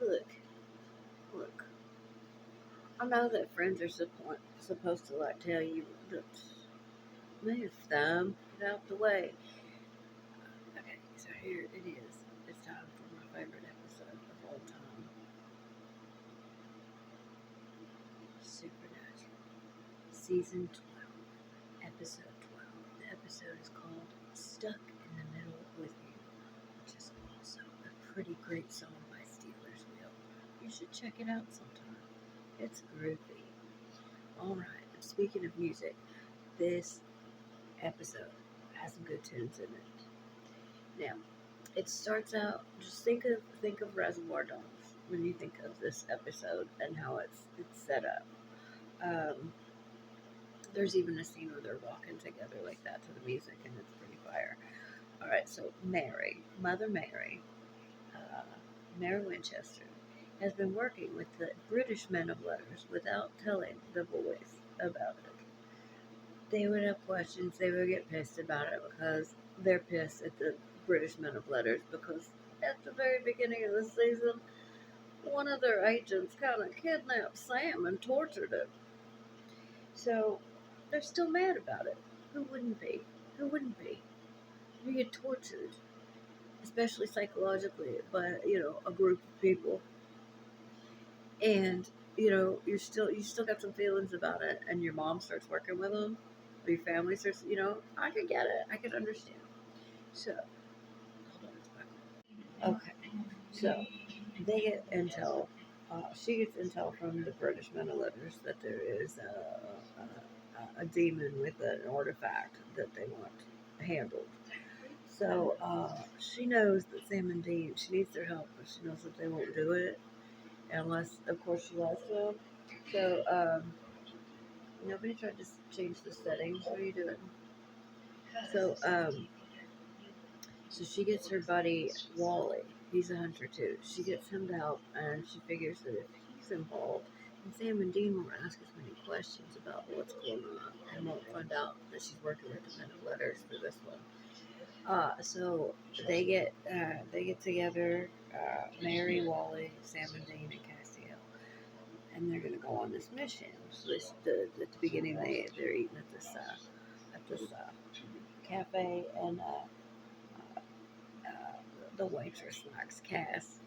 Look, look. I know that friends are supposed to like tell you that move thumb, get out the way. Okay, so here it is. It's time for my favorite episode of all time, Supernatural, season 12, episode 12. The episode is called "Stuck in the Middle with You," which is also a pretty great song by Steelers Wheel. You should check it out sometime. It's groovy. Alright, speaking of music, this episode has some good tunes in it. Now, it starts out, just think of Reservoir Dogs when you think of this episode and how it's set up. Um, there's even a scene where they're walking together like that to the music, and it's pretty fire. All right, so Mary, Mother Mary, uh, Mary Winchester, has been working with the British men of letters without telling the boys about it. They would have questions. They would get pissed about it because they're pissed at the British men of letters because at the very beginning of the season, one of their agents kind of kidnapped Sam and tortured him. So they're still mad about it. Who wouldn't be? Who wouldn't be? You get tortured, especially psychologically, by a group of people, and you still got some feelings about it, and your mom starts working with them, or your family starts. I could get it. I could understand. So hold on, it's back on. Okay, so they get intel. She gets intel from the British men of letters that there is a demon with an artifact that they want handled. So she knows that Sam and Dean, she needs their help, but she knows that they won't do it unless, of course, she lies to them. So nobody tried to change the settings. What are you doing? So so she gets her buddy Wally. He's a hunter too. She gets him to help, and she figures that if he's involved, then Sam and Dean won't ask as many questions about what's going on, and won't find out that she's working with the men of letters for this one. So they get together, Mary, Wally, Sam and Dean, and Castiel, and they're gonna go on this mission. So at the beginning, they're eating at this cafe, and the waitress likes Cass.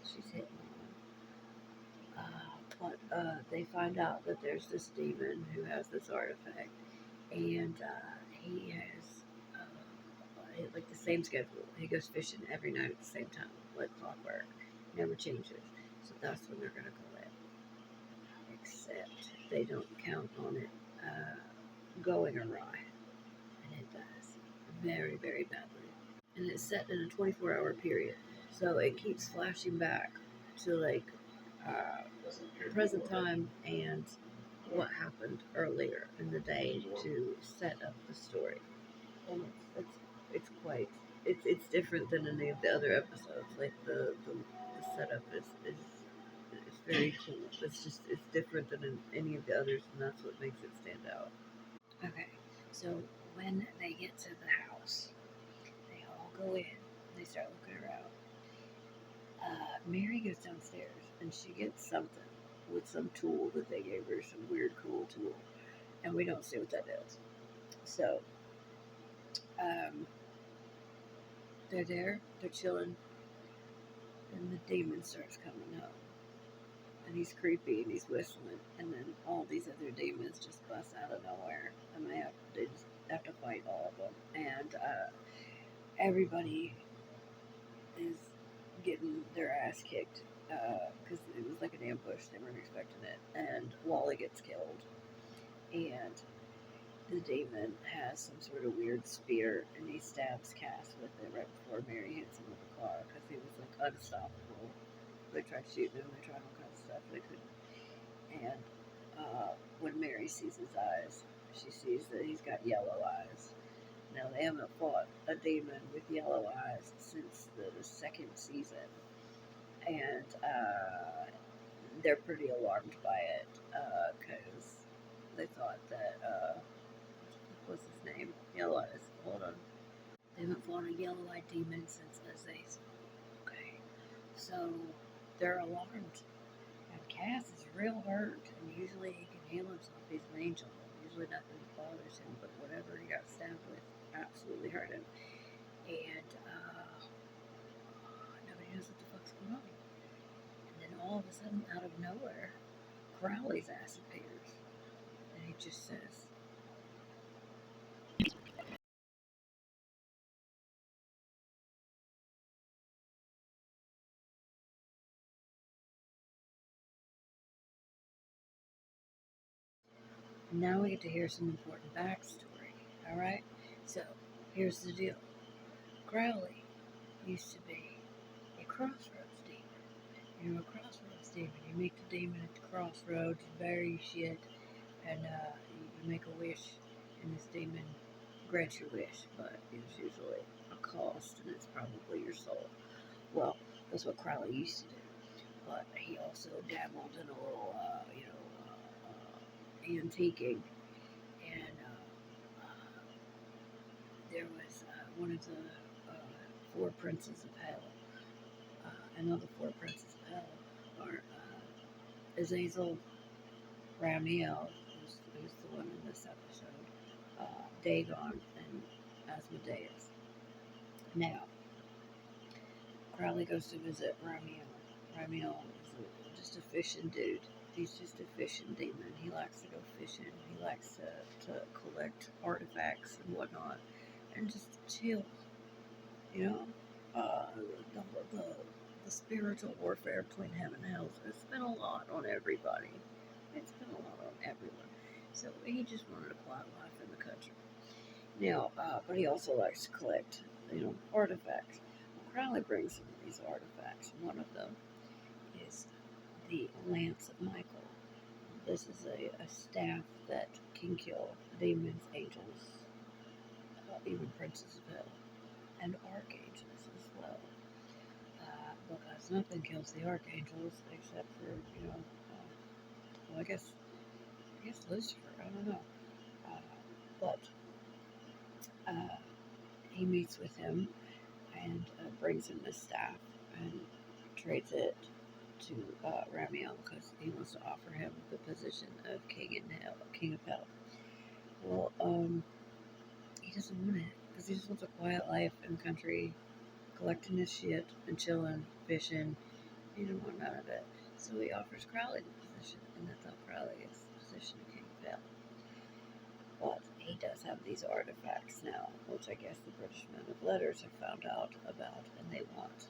She's hitting on him. But they find out that there's this demon who has this artifact, and he has like the same schedule. He goes fishing every night at the same time, like clockwork. Never changes. So that's when they're gonna go in. Except they don't count on it going awry, and it does very, very badly. And it's set in a 24-hour period, so it keeps flashing back to like uh, present time and what happened earlier in the day to set up the story. And it's quite it's different than any of the other episodes. Like the setup is very cool. It's different than in any of the others, and that's what makes it stand out. Okay, so when they get to the house, they all go in. They start looking around. Mary goes downstairs and she gets something with some tool that they gave her, some weird cool tool, and we don't see what that is. So um, they're there, they're chilling, and the demon starts coming up. And he's creepy and he's whistling, and then all these other demons just bust out of nowhere, and they just have to fight all of them. And everybody is getting their ass kicked because it was like an ambush. They weren't expecting it, and Wally gets killed. And the demon has some sort of weird spear, and he stabs Cass with it right before Mary hits him with the car because he was like unstoppable. They tried shooting him, they tried all kinds of stuff, they couldn't. And when Mary sees his eyes, she sees that he's got yellow eyes. Now, they haven't fought a demon with yellow eyes since the second season, and they're pretty alarmed by it because they thought that, what's his name? Yellow Eyes. Hold on. They haven't fought a yellow eyed demon since Azazel. Okay. So they're alarmed. And Cass is real hurt, and usually he can heal himself. He's an angel. Usually nothing bothers him, but whatever he got stabbed with absolutely hurt him. And nobody knows what the fuck's going on. And then all of a sudden, out of nowhere, Crowley's ass appears. And he just says, now we get to hear some important backstory. Alright? So, here's the deal. Crowley used to be a crossroads demon. You know, a crossroads demon. You meet the demon at the crossroads, bury shit, and you make a wish, and this demon grants your wish, but it's usually a cost, and it's probably your soul. Well, that's what Crowley used to do. But he also dabbled in a little, antiquing, and there was one of the four princes of hell. Another four princes of hell are Azazel, Ramiel, who's the one in this episode, Dagon, and Asmodeus. Now, Crowley goes to visit Ramiel. Ramiel is just a fishing dude. He's just a fishing demon. He likes to go fishing. He likes to collect artifacts and whatnot, and just chill. You know, the spiritual warfare between heaven and hell. It's been a lot on everybody. It's been a lot on everyone. So he just wanted a quiet life in the country. Now, but he also likes to collect, artifacts. Well, Crowley brings some of these artifacts. One of them is the Lance of Michael. This is a staff that can kill demons, angels, even princes of hell, and archangels as well. Because nothing kills the archangels except for, well, I guess Lucifer. I don't know, but he meets with him and brings him this staff and trades it to Ramiel because he wants to offer him the position of king of hell. Well, he doesn't want it because he just wants a quiet life in the country, collecting his shit and chilling, fishing. He didn't want none of it. So he offers Crowley the position, and that's how Crowley gets the position of king of hell. But he does have these artifacts now, which I guess the British men of letters have found out about, and they want.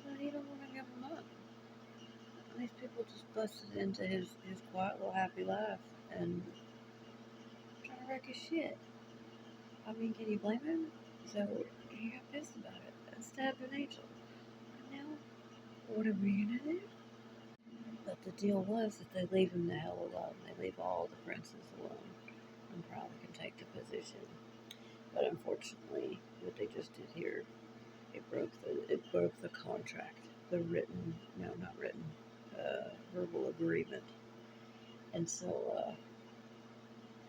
But he don't want to give them up. And these people just busted into his quiet little happy life and trying to wreck his shit. I mean, can you blame him? So he got pissed about it and stabbed an angel. And now, what are we gonna do? But the deal was that they leave him the hell alone. They leave all the princes alone. And probably can take the position. But unfortunately, what they just did here, it broke the contract, the verbal agreement. And so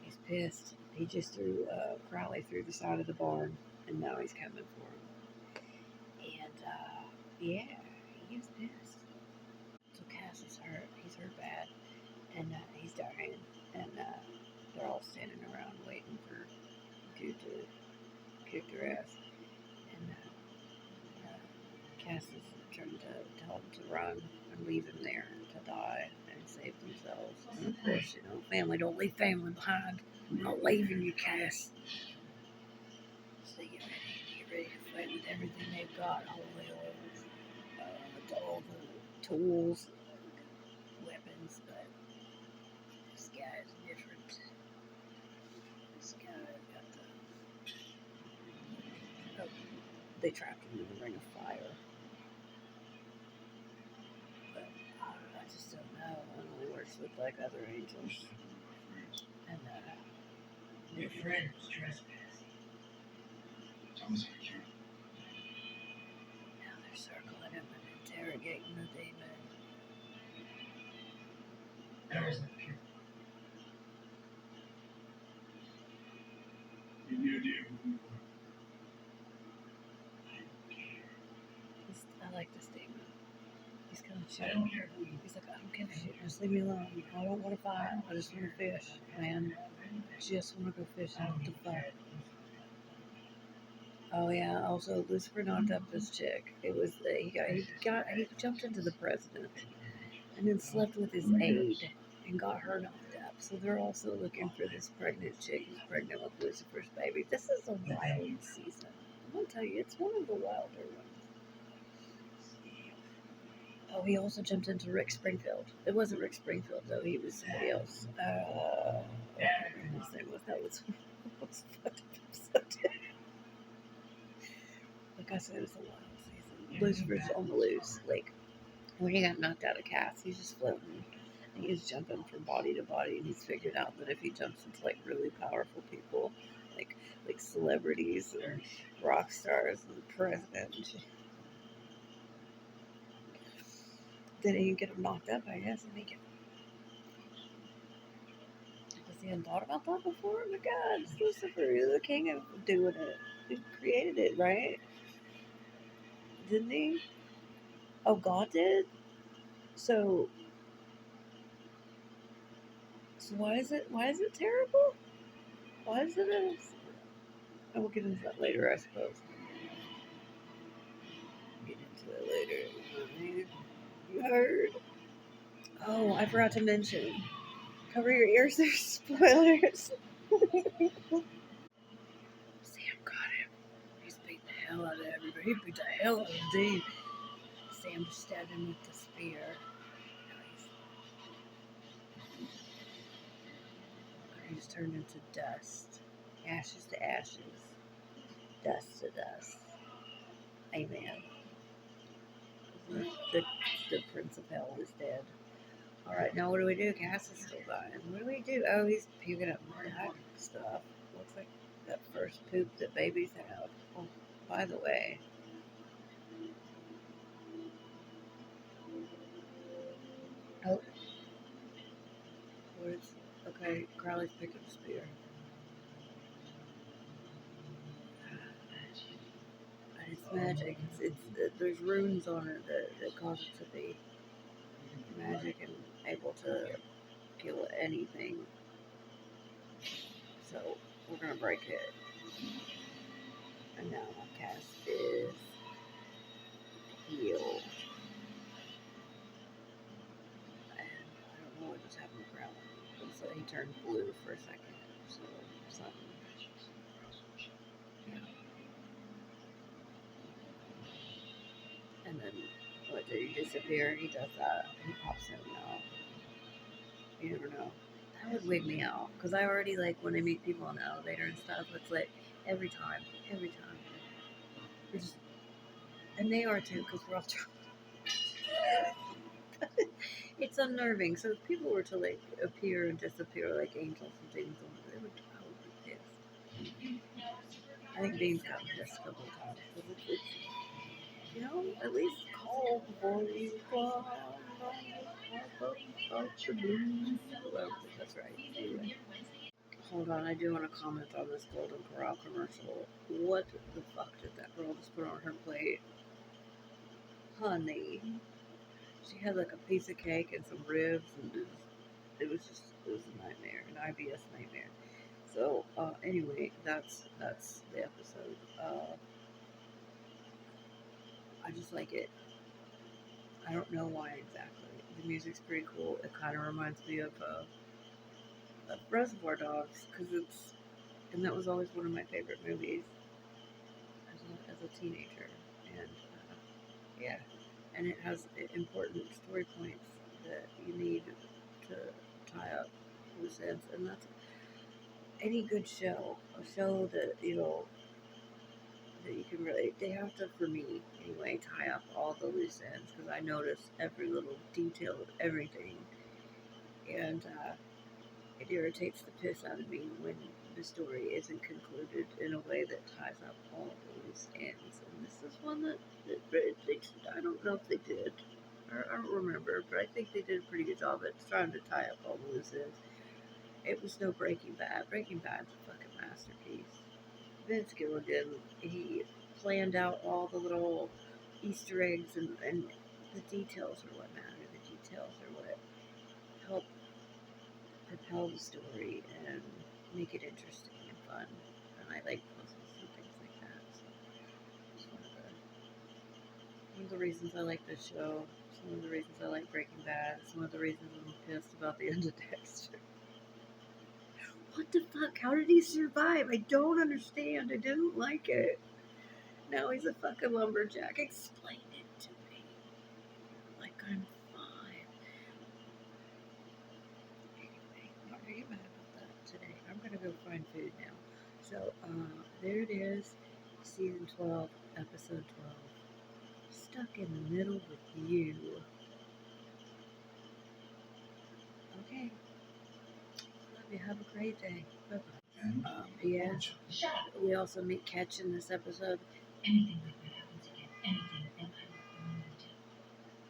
he's pissed. He just threw Crowley through the side of the barn, and now he's coming for him. And yeah, he is pissed. So Cass is hurt. He's hurt bad, and he's dying. And they're all standing around waiting for dude to kick their ass. And Cass is trying to tell them to run and leave him there to die and save themselves. And of course, family don't leave family behind. I'm not leaving you, Cass. So they get ready to fight with everything they've got, all the tools, weapons, but this guy is different. This guy got they trapped him in a ring of fire. But I just don't know. It only works with like other angels. And your friend was trespassing. Sounds like you. Now they're circling him and interrogating the demon. That was the pure. You knew who you were. I don't care. I like this demon. He's kind of I chill. don't care who you He's like, I don't give a shit. Just leave me alone. I don't want to fight. I just want to fish, man. Just want to go fishing. What the fuck? Oh yeah. Also, Lucifer knocked up this chick. It was he jumped into the president and then slept with his aide and got her knocked up. So they're also looking for this pregnant chick who's pregnant with Lucifer's baby. This is a wild season. I'm gonna tell you, it's one of the wilder ones. Oh, he also jumped into Rick Springfield. It wasn't Rick Springfield though. He was somebody else. I can't remember his name. That was fucked up. Like I said, it's a wild season. Lucifer's on the loose. Like when he got knocked out of cast, he's just floating. And he's jumping from body to body, and he's figured out that if he jumps into like really powerful people, like celebrities and rock stars and the president and shit, then he can get him knocked up, I guess, and he can. Because he hadn't thought about that before. Oh my God, it's Lucifer. He's the king of doing it. He created it, right? Didn't he? Oh, God did. So why is it terrible? Why is it? I will get into that later, I suppose. Get into it later. You heard? Oh, I forgot to mention. Cover your ears. There's spoilers. Sam got him. He's beating the hell out of everybody. He beat the hell out of Dean. Sam just stabbed him with the spear. He's turned into dust. Ashes to ashes. Dust to dust. Amen. The Prince of Hell is dead. Alright, now what do we do? Cass is still dying. What do we do? Oh, he's puking up black stuff. Looks like that first poop that babies have. Oh, by the way. Oh. Where's... Okay, Crowley's picking a spear. And it's magic. There's runes on it that cause it to be magic and able to kill anything. So we're gonna break it. And now my cast is healed. And I don't know what just happened to Crowley. So he turned blue for a second. So something. Yeah. And then what, did he disappear? He does that. He pops in now. You never know. That would wig me out. Because I already like when I meet people in the elevator and stuff, it's like every time. We're just, and they are too, because we're all trying. It's unnerving. So if people were to like appear and disappear like angels and things, they would probably be pissed. I think Dean's gotten pissed a couple of times. It's, you know, at least call before you fly. That's right. Anyway. Hold on, I do want to comment on this Golden Corral commercial. What the fuck did that girl just put on her plate? Honey. She had like a piece of cake and some ribs, and it was a nightmare, an IBS nightmare. So, anyway, that's the episode. I just like it. I don't know why exactly. The music's pretty cool. It kind of reminds me of Reservoir Dogs, and that was always one of my favorite movies as a teenager. And yeah, and it has important story points that you need to tie up loose ends, and that's any good show. A show that that you can really, they have to, for me anyway, tie up all the loose ends because I notice every little detail of everything, and it irritates the piss out of me when the story isn't concluded in a way that ties up all the loose ends. And this is one that I don't know if they did. I don't remember, but I think they did a pretty good job at trying to tie up all the loose ends. It was no Breaking Bad. Breaking Bad's a fucking masterpiece. Vince Gilligan, he planned out all the little Easter eggs and the details are what matter. The details are what help propel the story and make it interesting and fun. And I like puzzles and things like that. So it's one of the reasons I like this show. It's one of the reasons I like Breaking Bad. It's one of the reasons I'm pissed about the end of Dexter. What the fuck? How did he survive? I don't understand. I didn't like it. Now he's a fucking lumberjack. Explain it to me. Like I'm 5. Anyway, I'm not gonna get mad about that today. I'm gonna go find food now. So, there it is. Season 12, episode 12. Stuck in the middle with you. Okay. Love you. Have a great day. Bye bye. P.S. We also meet Catch in this episode. Anything like that happens again, anything, and I will burn you down.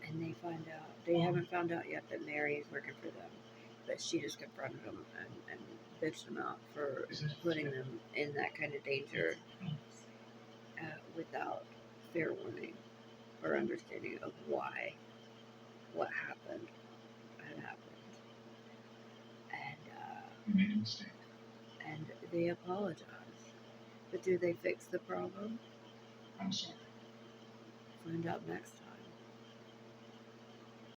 And they find out, they haven't found out yet that Mary is working for them. But she just confronted them and bitched them out for putting them in that kind of danger without fair warning or understanding of why what happened had happened. You made a mistake. And they apologize. But do they fix the problem? I'm sorry. Find out next time.